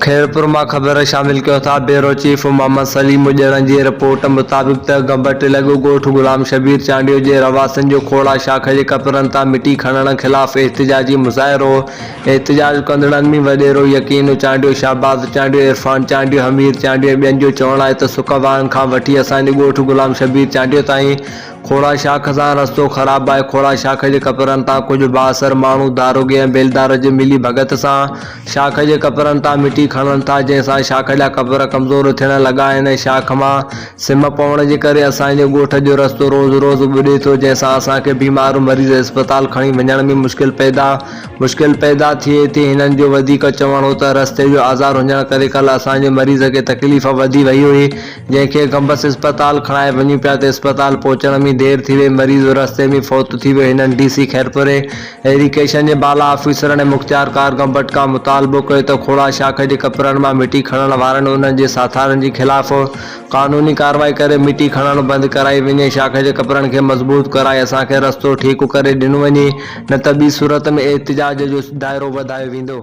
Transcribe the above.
खैरपुर मां ख़बर शामिल किया था। ब्यूरो चीफ मोहम्मद सलीम ॼणनि जी रिपोर्ट मुताबिक़ त गंबट लॻो ॻोठ गुलाम शबीर चांडियो जे रवासन जो खोड़ा शाख जे कपरनि तां मिटी खणण ख़िलाफ़ एहतिजाजी मुज़ाहिरो। एहतिजाज कंदड़नि में वॾेरो यकीन चांडियो, शाहबाज़ चांडियो, इरफान चांडियो, हमीर चांडियो ॿियनि जो चवणु आहे त सुखवान खां वठी असांजे ॻोठ गुलाम शबीर चांडियो ताईं खोड़ा शाख सां रस्तो ख़राब आहे। खोड़ा शाख जे कपरनि तां कुझु बाअसर माण्हू दारोगे ऐं बेलदार जे मिली भगत सां शाख जे कपरनि तां मिटी खणनि था, जंहिंसां शाख जा कपर कमज़ोर थियण लॻा आहिनि। शाख मां सिम पवण जे करे असांजे ॻोठ जो रस्तो रोज़ रोज़ ॿुॾे थो, जंहिंसां असांखे बीमार मरीज़ अस्पताल खणी वञण में मुश्किल पैदा थिए थी। हिननि जो वधीक चवणु हो त रस्ते जो आज़ार हुजण करे कल्ह असांजे मरीज़ खे तकलीफ़ वधी वई हुई, जंहिंखे गंबस अस्पताल खणाए वञी पिया त अस्पताल पहुचण में देर थी वई। मरीज़ रस्ते में फौत थी वियो। हिननि DC खैरपुर एरीगेशन जे बाला ऑफिसरनि ऐं मुख्तियारकार गंबट खां मुतालबो कयो त खोड़ा शाख जे कपरनि मां मिटी खणण वारनि उन्हनि जे साथारनि जे ख़िलाफ़ कानूनी कार्रवाई करे मिटी खणण बंदि कराई वञे। शाख जे कपरनि खे मज़बूत कराए असांखे रस्तो ठीकु करे ॾिनो वञे, न त ॿी सूरत में एहतिजाज जो दाइरो वधायो वेंदो।